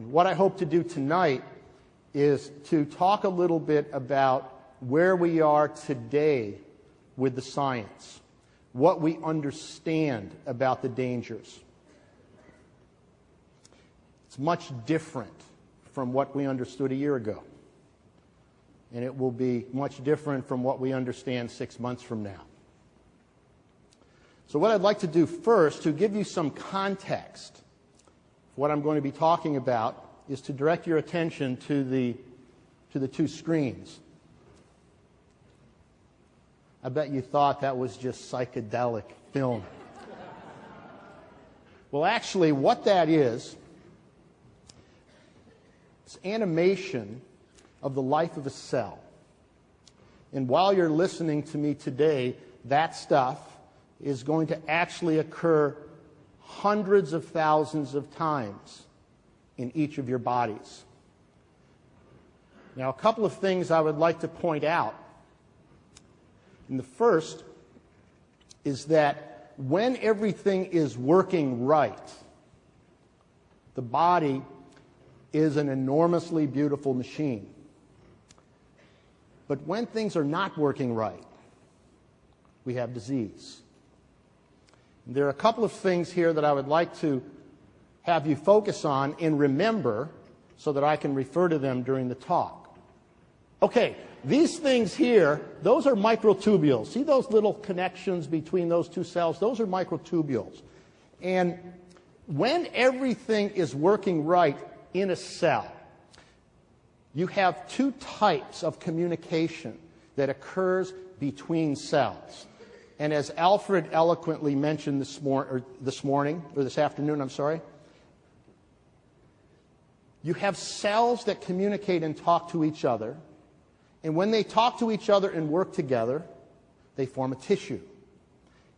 And what I hope to do tonight is to talk a little bit about where we are today with the science, what we understand about the dangers. It's much different from what we understood a year ago. And it will be much different from what we understand 6 months from now. So what I'd like to do first, to give you some context for what I'm going to be talking about, is to direct your attention to the two screens. I bet you thought that was just psychedelic film. Well, actually, what that is animation of the life of a cell. And while you're listening to me today, that stuff is going to actually occur hundreds of thousands of times in each of your bodies. Now, a couple of things I would like to point out. And the first is that when everything is working right, the body is an enormously beautiful machine. But when things are not working right, we have disease. And there are a couple of things here that I would like to have you focus on and remember so that I can refer to them during the talk. Okay, these things here, those are microtubules. See those little connections between those two cells? Those are microtubules. And when everything is working right in a cell, you have two types of communication that occurs between cells. And as Alfred eloquently mentioned this afternoon, you have cells that communicate and talk to each other. And when they talk to each other and work together, they form a tissue.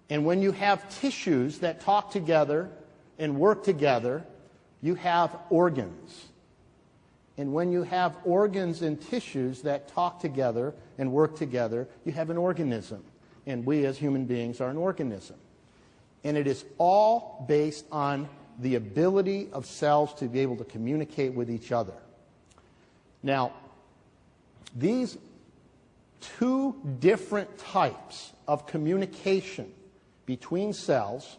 And when you have tissues that talk together and work together, you have organs. And when you have organs and tissues that talk together and work together, you have an organism. And we as human beings are an organism. And it is all based on the ability of cells to be able to communicate with each other. Now, these two different types of communication between cells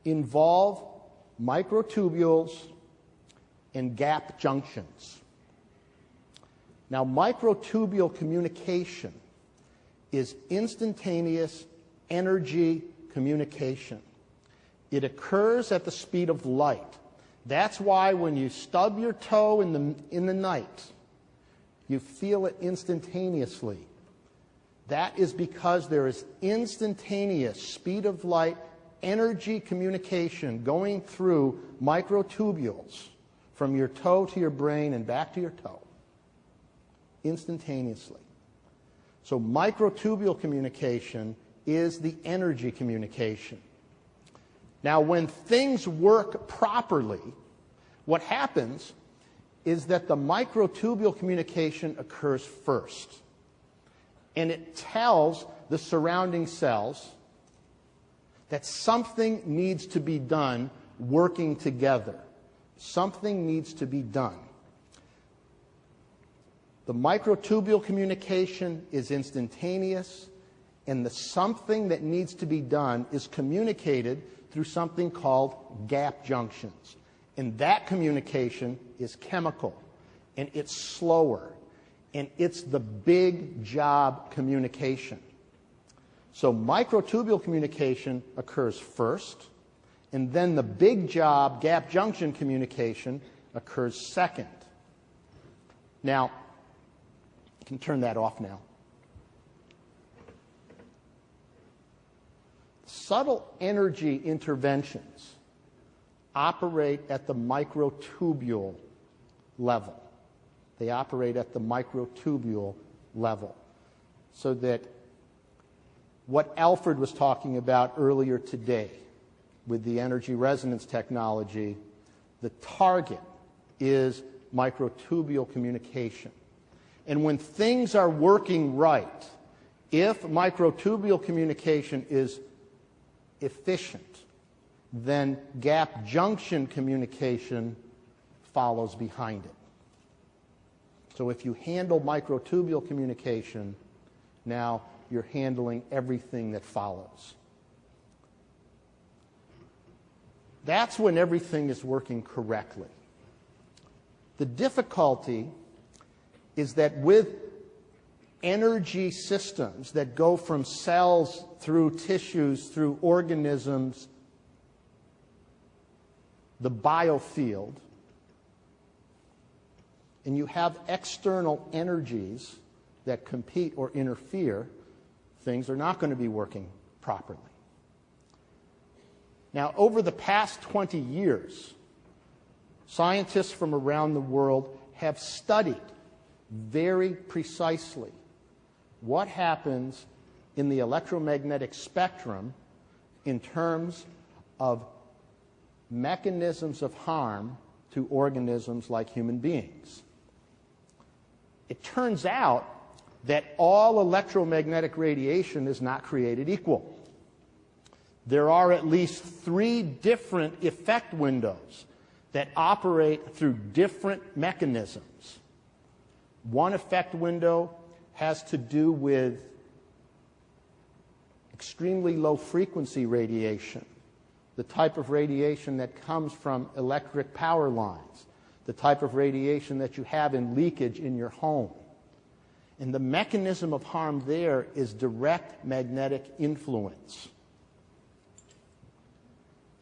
involve microtubules and gap junctions. Now, microtubule communication is instantaneous energy communication. It occurs at the speed of light. That's why when you stub your toe in the night, you feel it instantaneously. That is because there is instantaneous speed of light energy communication going through microtubules from your toe to your brain and back to your toe. Instantaneously. So microtubule communication is the energy communication. Now, when things work properly, what happens is that the microtubule communication occurs first. And it tells the surrounding cells that something needs to be done working together. Something needs to be done. The microtubule communication is instantaneous, and the something that needs to be done is communicated through something called gap junctions. And that communication is chemical, and it's slower, and it's the big job communication. So microtubule communication occurs first, and then the big job gap junction communication occurs second. Now, you can turn that off now. Subtle energy interventions operate at the microtubule level. They operate at the microtubule level. So that what Alfred was talking about earlier today with the energy resonance technology, the target is microtubule communication. And when things are working right, if microtubule communication is efficient then gap junction communication follows behind it. So if you handle microtubule communication, now you're handling everything that follows. That's when everything is working correctly. The difficulty is that with energy systems that go from cells through tissues, through organisms, the biofield, and you have external energies that compete or interfere, things are not going to be working properly. Now, over the past 20 years, scientists from around the world have studied very precisely what happens in the electromagnetic spectrum in terms of mechanisms of harm to organisms like human beings. It turns out that all electromagnetic radiation is not created equal. There are at least 3 different effect windows that operate through different mechanisms. One effect window has to do with extremely low frequency radiation, the type of radiation that comes from electric power lines, the type of radiation that you have in leakage in your home. And the mechanism of harm there is direct magnetic influence.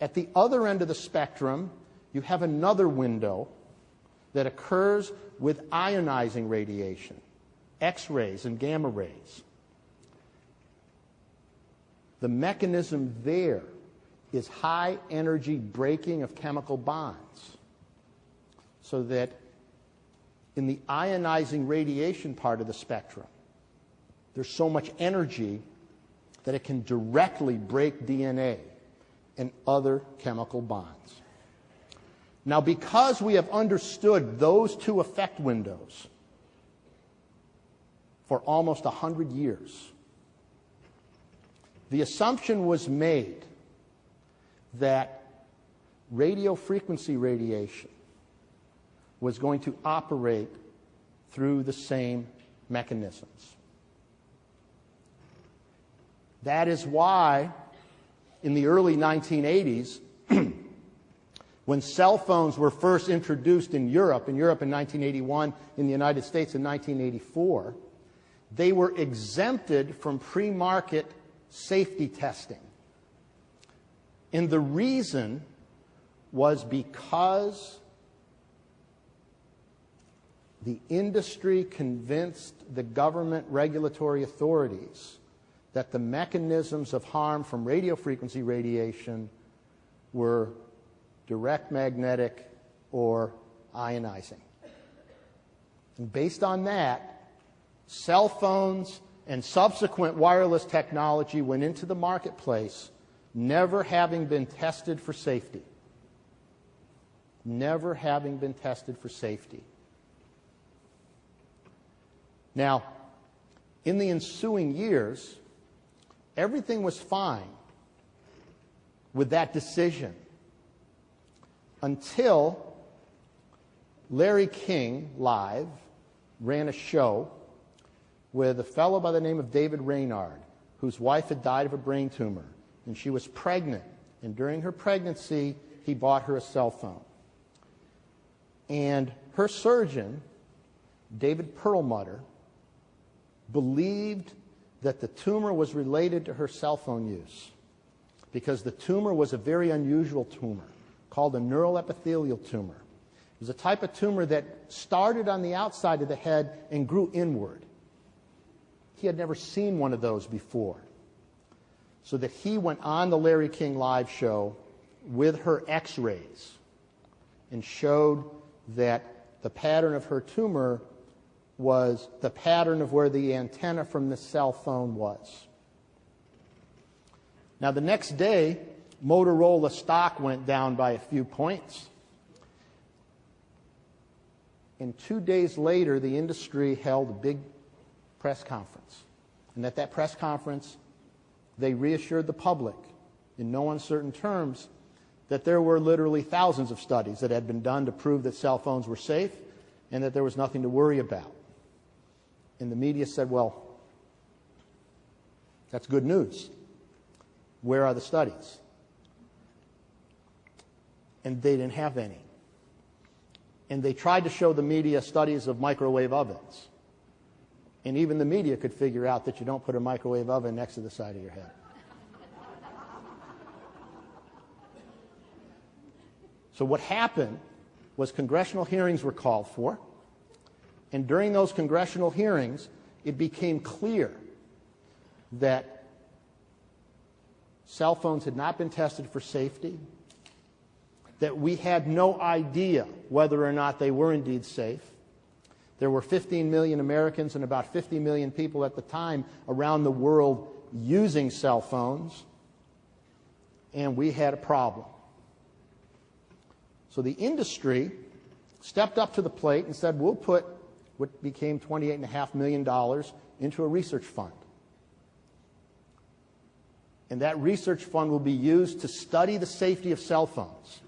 At the other end of the spectrum, you have another window that occurs with ionizing radiation, X-rays and gamma rays. The mechanism there is high energy breaking of chemical bonds, so that in the ionizing radiation part of the spectrum, there's so much energy that it can directly break DNA and other chemical bonds. Now, because we have understood those 2 effect windows for almost 100 years, the assumption was made that radio frequency radiation was going to operate through the same mechanisms. That is why in the early 1980s, when cell phones were first introduced in Europe in 1981, in the United States in 1984, they were exempted from pre-market safety testing. And the reason was because the industry convinced the government regulatory authorities that the mechanisms of harm from radio frequency radiation were direct magnetic or ionizing. And based on that, cell phones and subsequent wireless technology went into the marketplace never having been tested for safety. Never having been tested for safety. Now, in the ensuing years, everything was fine with that decision until Larry King Live ran a show with a fellow by the name of David Reynard, whose wife had died of a brain tumor, and she was pregnant. And during her pregnancy, he bought her a cell phone. And her surgeon, David Perlmutter, believed that the tumor was related to her cell phone use, because the tumor was a very unusual tumor called a neural epithelial tumor. It was a type of tumor that started on the outside of the head and grew inward. He had never seen one of those before. So that he went on the Larry King Live show with her X-rays and showed that the pattern of her tumor was the pattern of where the antenna from the cell phone was. Now, the next day, Motorola stock went down by a few points. And 2 days later, the industry held a big press conference. And at that press conference, they reassured the public in no uncertain terms that there were literally thousands of studies that had been done to prove that cell phones were safe and that there was nothing to worry about. And the media said, well, that's good news. Where are the studies? And they didn't have any. And they tried to show the media studies of microwave ovens. And even the media could figure out that you don't put a microwave oven next to the side of your head. So what happened was congressional hearings were called for. And during those congressional hearings, it became clear that cell phones had not been tested for safety, that we had no idea whether or not they were indeed safe. There were 15 million Americans and about 50 million people at the time around the world using cell phones, and we had a problem. So the industry stepped up to the plate and said, we'll put what became $28.5 million into a research fund. And that research fund will be used to study the safety of cell phones.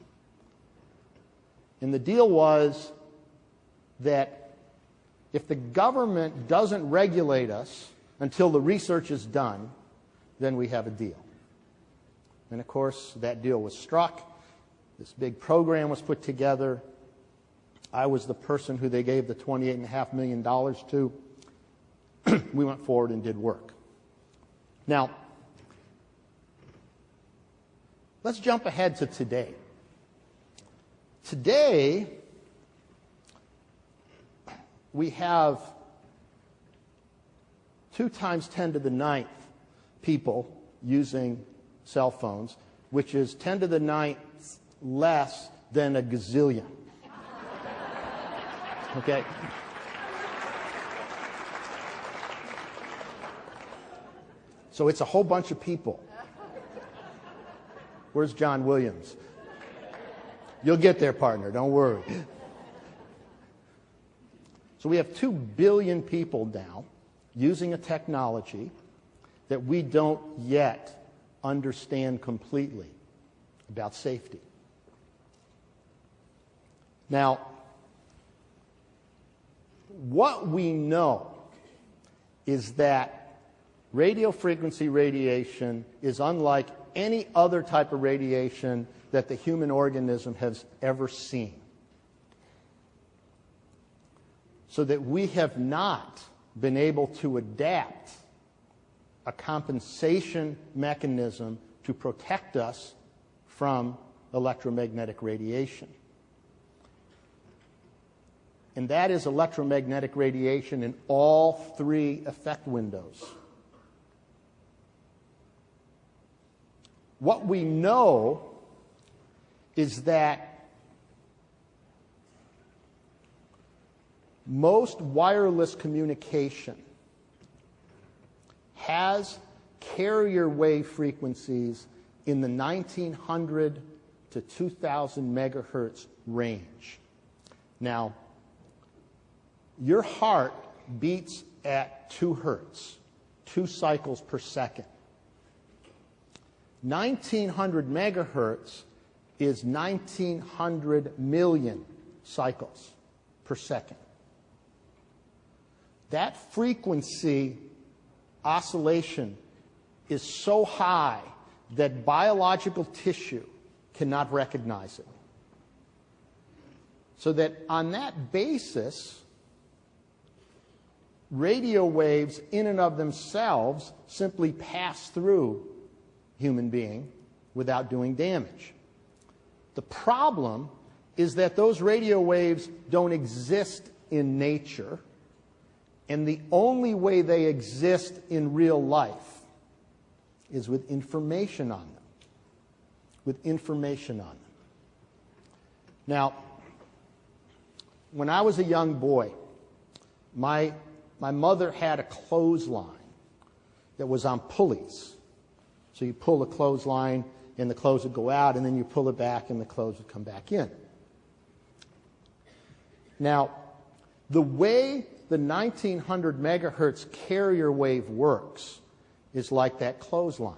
And the deal was that if the government doesn't regulate us until the research is done, then we have a deal. And of course, that deal was struck. This big program was put together. I was the person who they gave the $28.5 million to. We went forward and did work. Now, let's jump ahead to today. Today, we have 2 times 10 to the 9th people using cell phones, which is 10 to the 9th less than a gazillion. Okay? So it's a whole bunch of people. Where's John Williams? You'll get there, partner. Don't worry. So we have 2 billion people now using a technology that we don't yet understand completely about safety. Now, what we know is that radio frequency radiation is unlike any other type of radiation that the human organism has ever seen. So that we have not been able to adapt a compensation mechanism to protect us from electromagnetic radiation. And that is electromagnetic radiation in all 3 effect windows. What we know is that most wireless communication has carrier wave frequencies in the 1900 to 2000 megahertz range. Now, your heart beats at 2 hertz, 2 cycles per second. 1900 megahertz is 1900 million cycles per second. That frequency oscillation is so high that biological tissue cannot recognize it. So that on that basis, radio waves in and of themselves simply pass through human being without doing damage. The problem is that those radio waves don't exist in nature, and the only way they exist in real life is with information on them. With information on them. Now, when I was a young boy, my mother had a clothesline that was on pulleys. So you pull the clothesline and the clothes would go out, and then you pull it back and the clothes would come back in. Now, the way the 1900 megahertz carrier wave works is like that clothesline.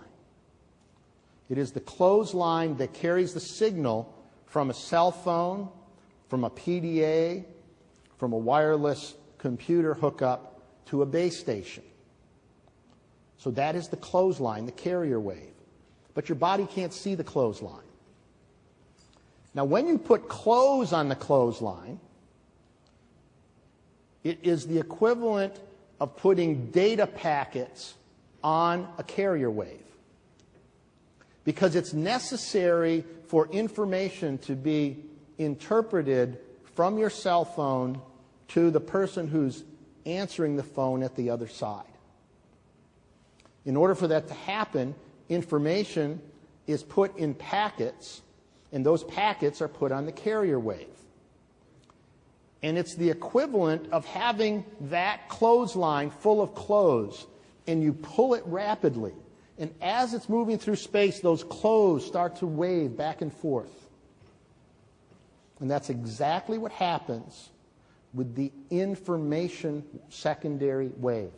It is the clothesline that carries the signal from a cell phone, from a PDA, from a wireless computer hookup to a base station. So that is the clothesline, the carrier wave. But your body can't see the clothesline. Now, when you put clothes on the clothesline, it is the equivalent of putting data packets on a carrier wave. Because it's necessary for information to be interpreted from your cell phone to the person who's answering the phone at the other side. In order for that to happen, information is put in packets, and those packets are put on the carrier wave. And it's the equivalent of having that clothesline full of clothes, and you pull it rapidly. And as it's moving through space, those clothes start to wave back and forth. And that's exactly what happens with the information secondary wave.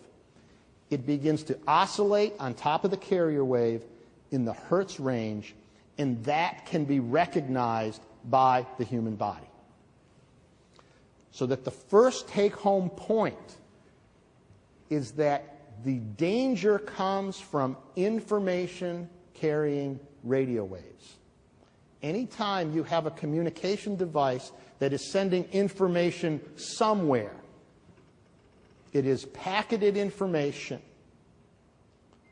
It begins to oscillate on top of the carrier wave in the hertz range, and that can be recognized by the human body. So that the first take-home point is that the danger comes from information carrying radio waves. Anytime you have a communication device that is sending information somewhere, it is packeted information.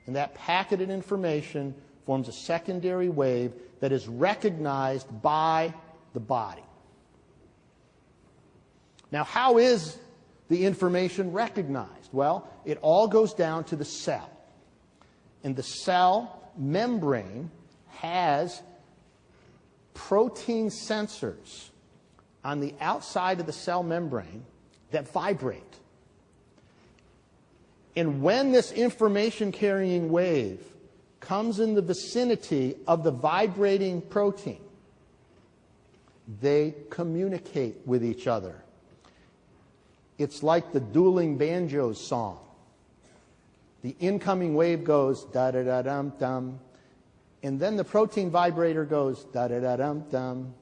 And that packeted information forms a secondary wave that is recognized by the body. Now, how is the information recognized? Well, it all goes down to the cell. And the cell membrane has protein sensors on the outside of the cell membrane that vibrate. And when this information-carrying wave comes in the vicinity of the vibrating protein, they communicate with each other. It's like the dueling banjos song. The incoming wave goes da-da-da-dum-dum, and then the protein vibrator goes da-da-da-dum-dum,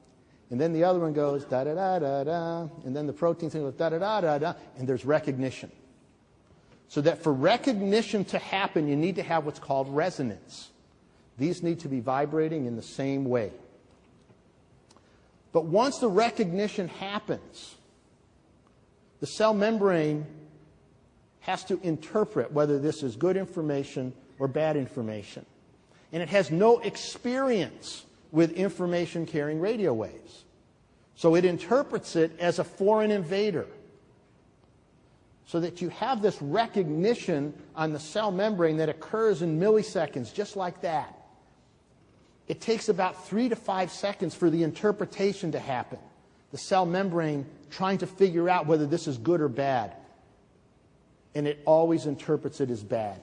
and then the other one goes da-da-da-da-da, and then the protein thing goes da-da-da-da-da, and there's recognition. So that for recognition to happen, you need to have what's called resonance. These need to be vibrating in the same way. But once the recognition happens, the cell membrane has to interpret whether this is good information or bad information. And it has no experience with information carrying radio waves. So it interprets it as a foreign invader. So that you have this recognition on the cell membrane that occurs in milliseconds, just like that. It takes about 3 to 5 seconds for the interpretation to happen. The cell membrane trying to figure out whether this is good or bad. And it always interprets it as bad.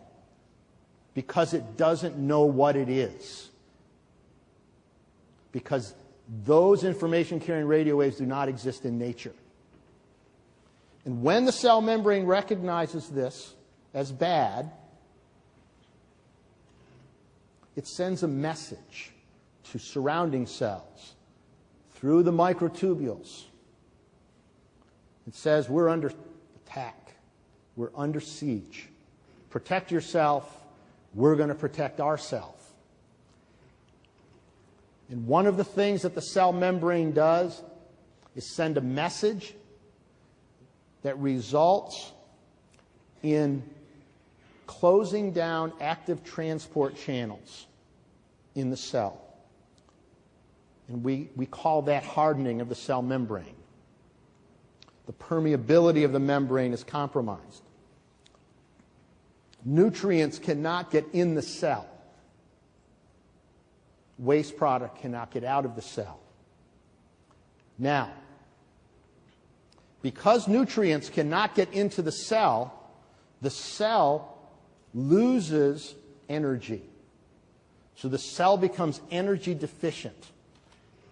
Because it doesn't know what it is. Because those information-carrying radio waves do not exist in nature. And when the cell membrane recognizes this as bad, it sends a message to surrounding cells through the microtubules. It says, we're under attack. We're under siege. Protect yourself. We're going to protect ourselves. And one of the things that the cell membrane does is send a message that results in closing down active transport channels in the cell. And we call that hardening of the cell membrane. The permeability of the membrane is compromised. Nutrients cannot get in the cell. Waste product cannot get out of the cell. Now, because nutrients cannot get into the cell loses energy. So the cell becomes energy deficient.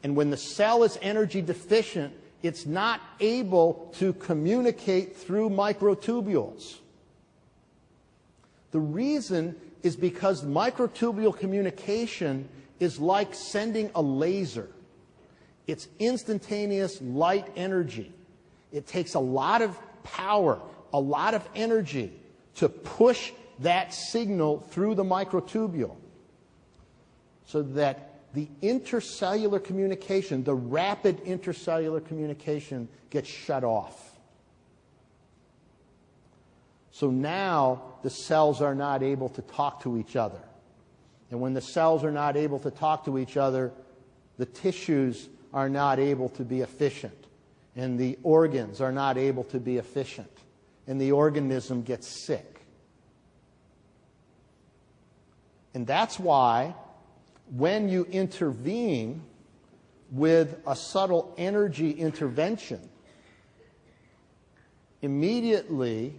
And when the cell is energy deficient, it's not able to communicate through microtubules. The reason is because microtubule communication is like sending a laser. It's instantaneous light energy. It takes a lot of power, a lot of energy to push that signal through the microtubule so that the intercellular communication, the rapid intercellular communication, gets shut off. So now the cells are not able to talk to each other. And when the cells are not able to talk to each other, the tissues are not able to be efficient. And the organs are not able to be efficient. And the organism gets sick. And that's why when you intervene with a subtle energy intervention, immediately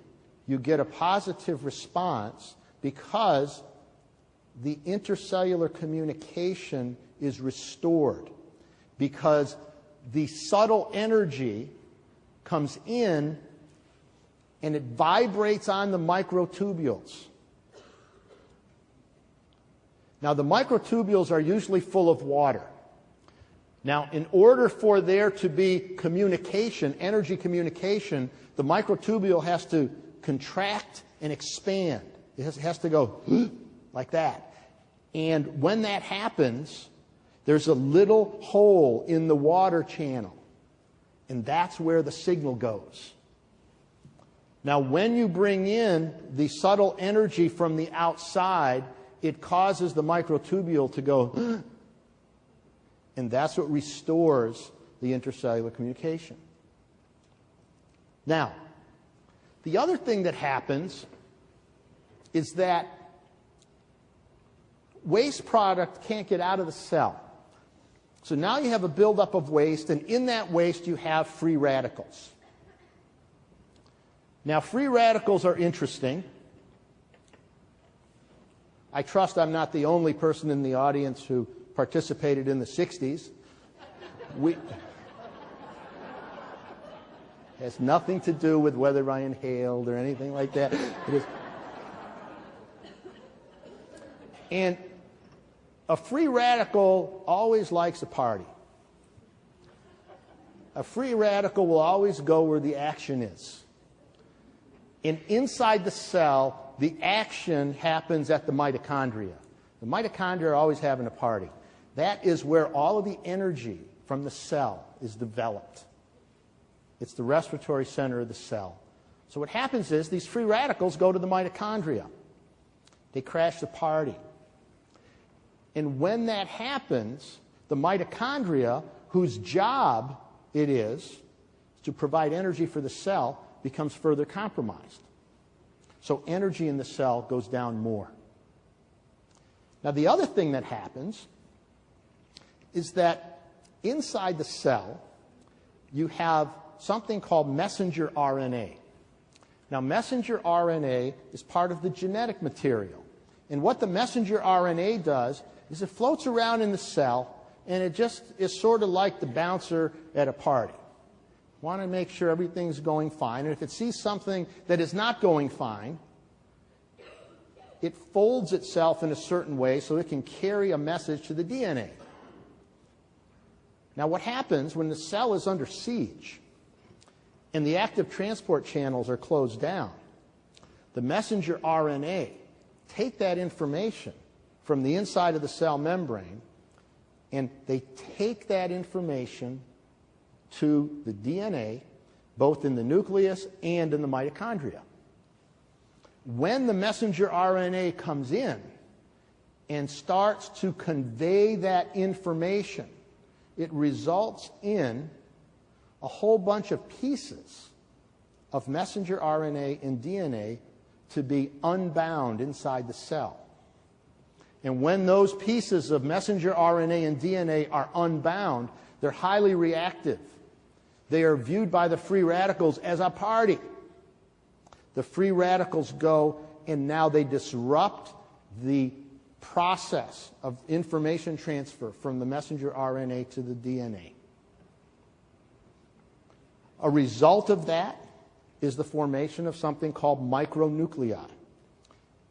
you get a positive response because the intercellular communication is restored, because the subtle energy comes in and it vibrates on the microtubules. Now, the microtubules are usually full of water. Now, in order for there to be communication, energy communication, the microtubule has to contract and expand. It has to go like that. And when that happens, there's a little hole in the water channel. And that's where the signal goes. Now, when you bring in the subtle energy from the outside, it causes the microtubule to go, and that's what restores the intercellular communication. Now, the other thing that happens is that waste product can't get out of the cell. So now you have a buildup of waste, and in that waste you have free radicals. Now, free radicals are interesting. I trust I'm not the only person in the audience who participated in the 60s. Has nothing to do with whether I inhaled or anything like that. And a free radical always likes a party. A free radical will always go where the action is. And inside the cell, the action happens at the mitochondria. The mitochondria are always having a party. That is where all of the energy from the cell is developed. It's the respiratory center of the cell. So what happens is these free radicals go to the mitochondria. They crash the party. And when that happens, the mitochondria, whose job it is to provide energy for the cell, becomes further compromised. So energy in the cell goes down more. Now, the other thing that happens is that inside the cell, you have something called messenger RNA. Now, messenger RNA is part of the genetic material. And what the messenger RNA does is it floats around in the cell, and it just is sort of like the bouncer at a party. Want to make sure everything's going fine. And if it sees something that is not going fine, it folds itself in a certain way so it can carry a message to the DNA. Now, what happens when the cell is under siege and the active transport channels are closed down? The messenger RNA take that information from the inside of the cell membrane, and they take that information to the DNA, both in the nucleus and in the mitochondria. When the messenger RNA comes in and starts to convey that information, it results in a whole bunch of pieces of messenger RNA and DNA to be unbound inside the cell. And when those pieces of messenger RNA and DNA are unbound, they're highly reactive. They are viewed by the free radicals as a party. The free radicals go, and now they disrupt the process of information transfer from the messenger RNA to the DNA. A result of that is the formation of something called micronuclei.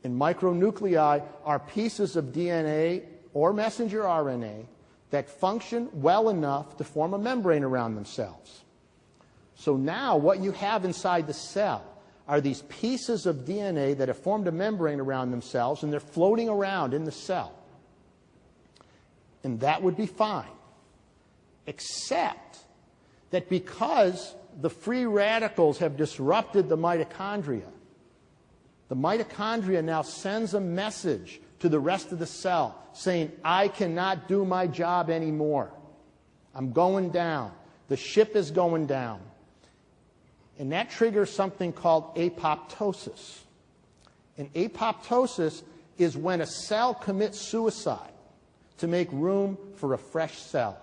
And micronuclei are pieces of DNA or messenger RNA that function well enough to form a membrane around themselves. So now what you have inside the cell are these pieces of DNA that have formed a membrane around themselves, and they're floating around in the cell. And that would be fine, except that because the free radicals have disrupted the mitochondria now sends a message to the rest of the cell saying, I cannot do my job anymore. I'm going down. The ship is going down. And that triggers something called apoptosis. And apoptosis is when a cell commits suicide to make room for a fresh cell.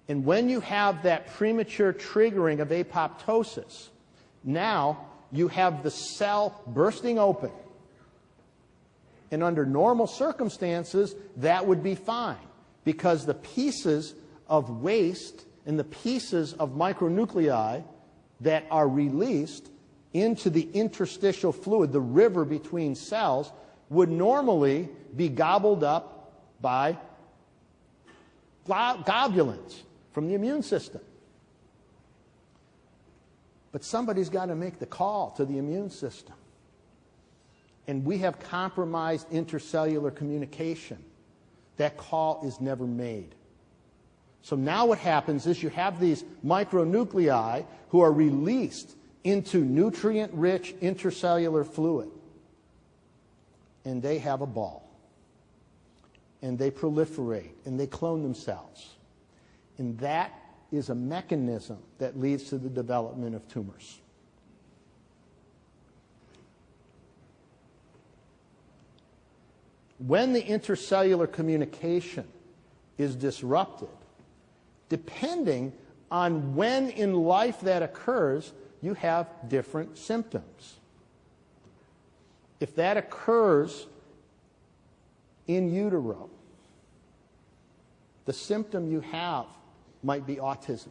And when you have that premature triggering of apoptosis, now you have the cell bursting open. And under normal circumstances, that would be fine, because the pieces of waste and the pieces of micronuclei that are released into the interstitial fluid, the river between cells, would normally be gobbled up by globulins from the immune system. But somebody's got to make the call to the immune system. And we have compromised intercellular communication. That call is never made. So now what happens is you have these micronuclei who are released into nutrient-rich intercellular fluid. And they have a ball. And they proliferate. And they clone themselves. And that is a mechanism that leads to the development of tumors. When the intercellular communication is disrupted, depending on when in life that occurs, you have different symptoms. If that occurs in utero, the symptom you have might be autism.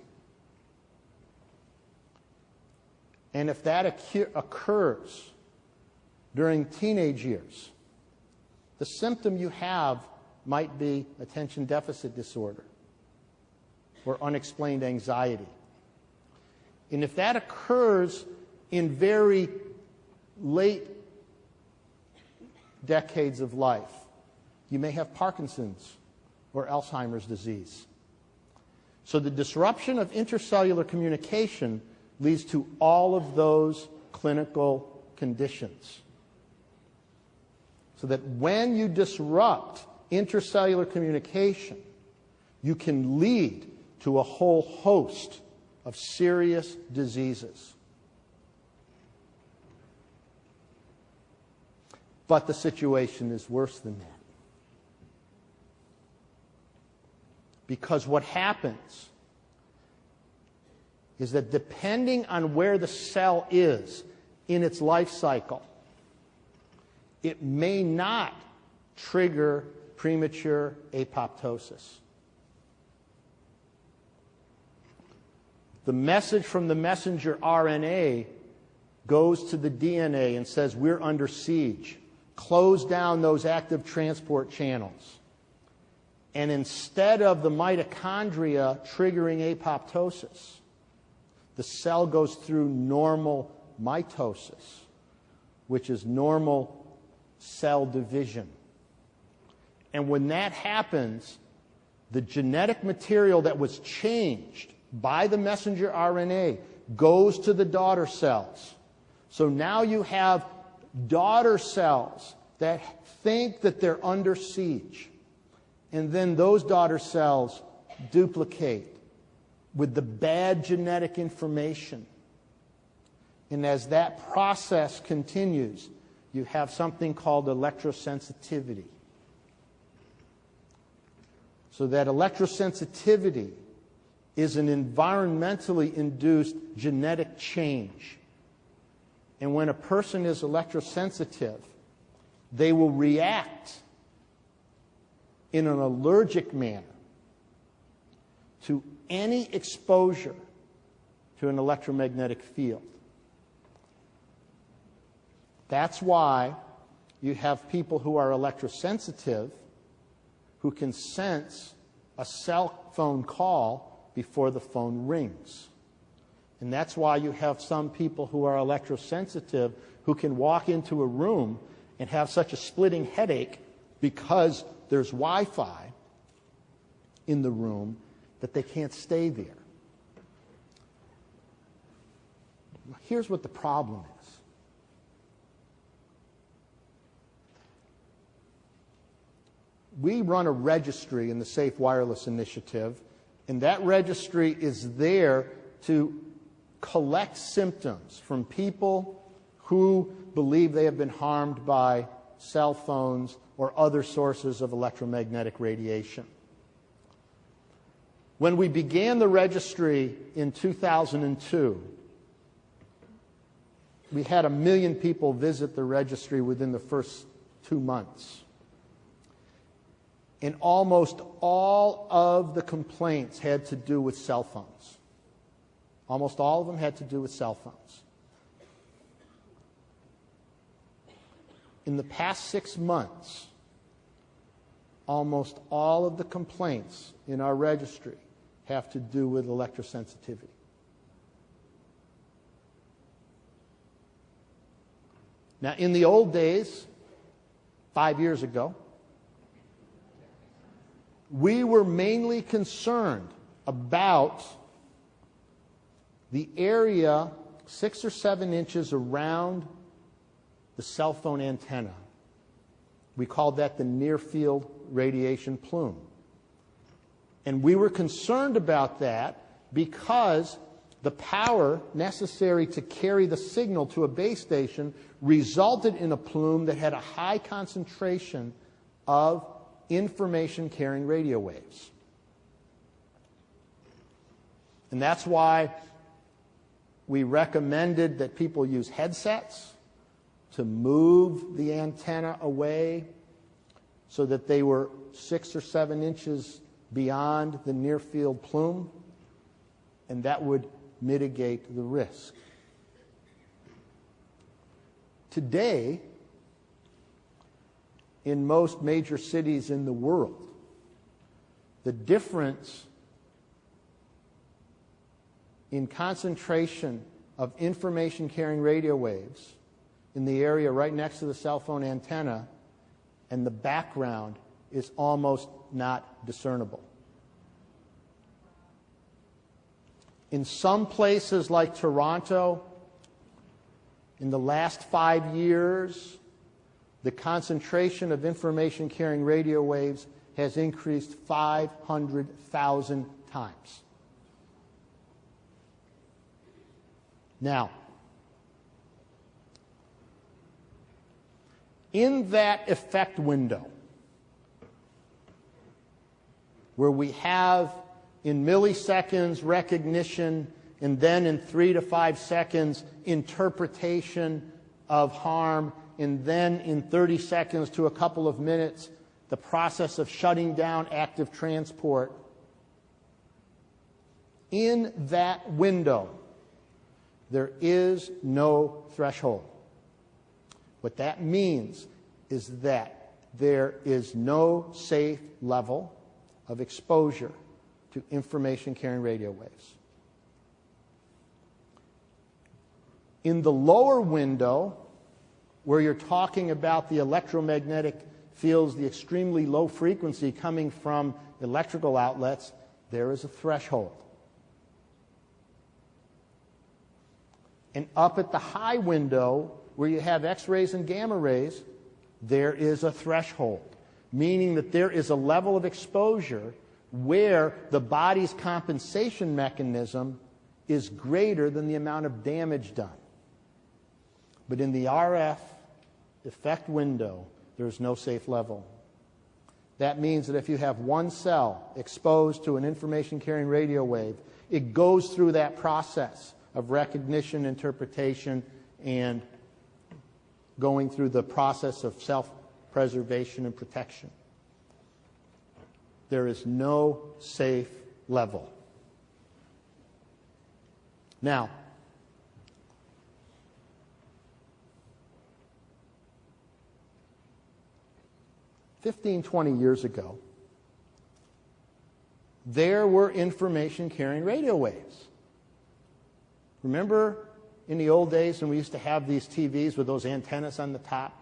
And if that occurs during teenage years, the symptom you have might be attention deficit disorder or unexplained anxiety. And if that occurs in very late decades of life, you may have Parkinson's or Alzheimer's disease. So the disruption of intercellular communication leads to all of those clinical conditions. So that when you disrupt intercellular communication, you can lead to a whole host of serious diseases. But the situation is worse than that. Because what happens is that depending on where the cell is in its life cycle, it may not trigger premature apoptosis. The message from the messenger RNA goes to the DNA and says, we're under siege. Close down those active transport channels. And instead of the mitochondria triggering apoptosis, the cell goes through normal mitosis, which is normal cell division. And when that happens, the genetic material that was changed by the messenger RNA goes to the daughter cells. So now you have daughter cells that think that they're under siege. And then those daughter cells duplicate with the bad genetic information. And as that process continues, you have something called electrosensitivity. So that electrosensitivity is an environmentally induced genetic change. And when a person is electrosensitive, they will react in an allergic manner to any exposure to an electromagnetic field. That's why you have people who are electrosensitive who can sense a cell phone call before the phone rings. And that's why you have some people who are electrosensitive who can walk into a room and have such a splitting headache because there's Wi-Fi in the room that they can't stay there. Here's what the problem is. We run a registry in the Safe Wireless Initiative, and that registry is there to collect symptoms from people who believe they have been harmed by cell phones or other sources of electromagnetic radiation. When we began the registry in 2002, we had 1 million people visit the registry within the first 2 months. And almost all of the complaints had to do with cell phones. Almost all of them had to do with cell phones. In the past 6 months, almost all of the complaints in our registry have to do with electrosensitivity. Now, in the old days, 5 years ago, we were mainly concerned about the area 6 or 7 inches around the cell phone antenna. We called that the near-field radiation plume. And we were concerned about that because the power necessary to carry the signal to a base station resulted in a plume that had a high concentration of information-carrying radio waves. And that's why we recommended that people use headsets to move the antenna away so that they were 6 or 7 inches beyond the near-field plume, and that would mitigate the risk. Today, in most major cities in the world, the difference in concentration of information-carrying radio waves in the area right next to the cell phone antenna and the background is almost not discernible. In some places like Toronto, in the last 5 years, the concentration of information-carrying radio waves has increased 500,000 times. Now, in that effect window, where we have in milliseconds recognition and then in 3 to 5 seconds interpretation of harm, and then in 30 seconds to a couple of minutes the process of shutting down active transport, in that window there is no threshold. What that means is that there is no safe level of exposure to information-carrying radio waves. In the lower window, where you're talking about the electromagnetic fields, the extremely low frequency coming from electrical outlets, there is a threshold. And up at the high window, where you have X-rays and gamma rays, there is a threshold, meaning that there is a level of exposure where the body's compensation mechanism is greater than the amount of damage done. But in the RF effect window, there is no safe level. That means that if you have one cell exposed to an information-carrying radio wave, it goes through that process of recognition, interpretation, and going through the process of self-preservation and protection. There is no safe level. Now, 15, 20 years ago, there were information carrying radio waves. Remember in the old days when we used to have these TVs with those antennas on the top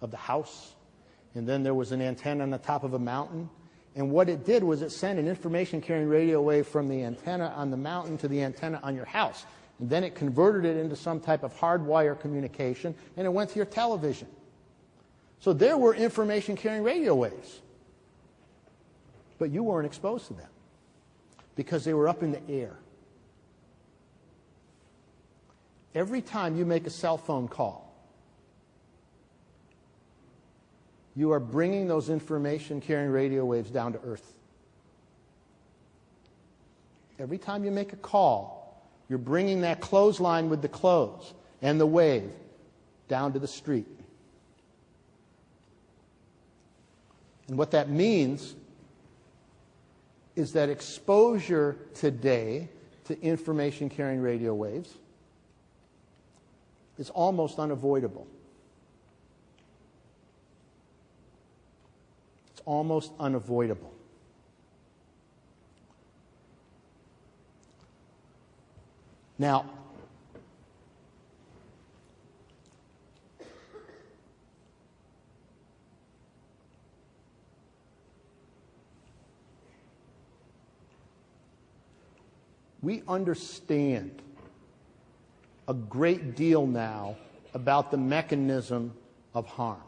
of the house? And then there was an antenna on the top of a mountain. And what it did was it sent an information carrying radio wave from the antenna on the mountain to the antenna on your house. And then it converted it into some type of hardwire communication, and it went to your television. So there were information carrying radio waves. But you weren't exposed to them because they were up in the air. Every time you make a cell phone call, you are bringing those information carrying radio waves down to earth. Every time you make a call, you're bringing that clothesline with the clothes and the wave down to the street. And what that means is that exposure today to information carrying radio waves is almost unavoidable. It's almost unavoidable. Now, we understand a great deal now about the mechanism of harm.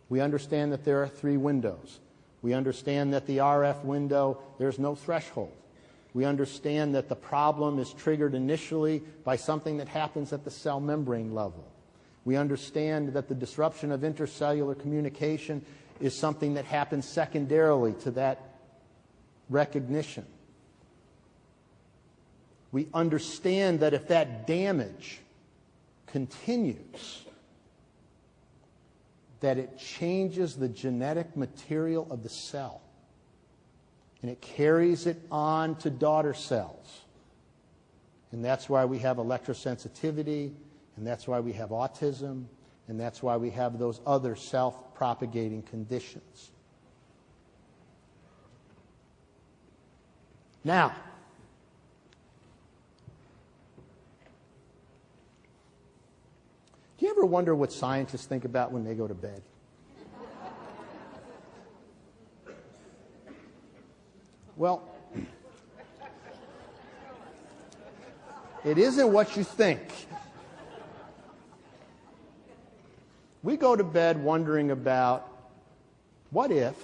We understand that there are 3 windows. We understand that the RF window, there's no threshold. We understand that the problem is triggered initially by something that happens at the cell membrane level. We understand that the disruption of intercellular communication is something that happens secondarily to that recognition. We understand that if that damage continues, that it changes the genetic material of the cell. And it carries it on to daughter cells. And that's why we have electrosensitivity, and that's why we have autism, and that's why we have those other self-propagating conditions. Now, do you ever wonder what scientists think about when they go to bed? Well, it isn't what you think. We go to bed wondering about what if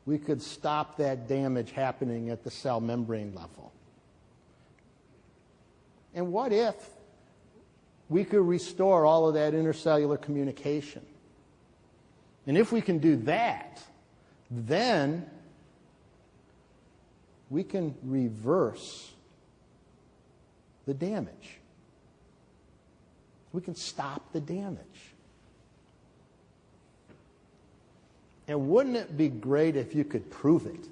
we could stop that damage happening at the cell membrane level? And what if we could restore all of that intercellular communication? And if we can do that, then we can reverse the damage. We can stop the damage. And wouldn't it be great if you could prove it?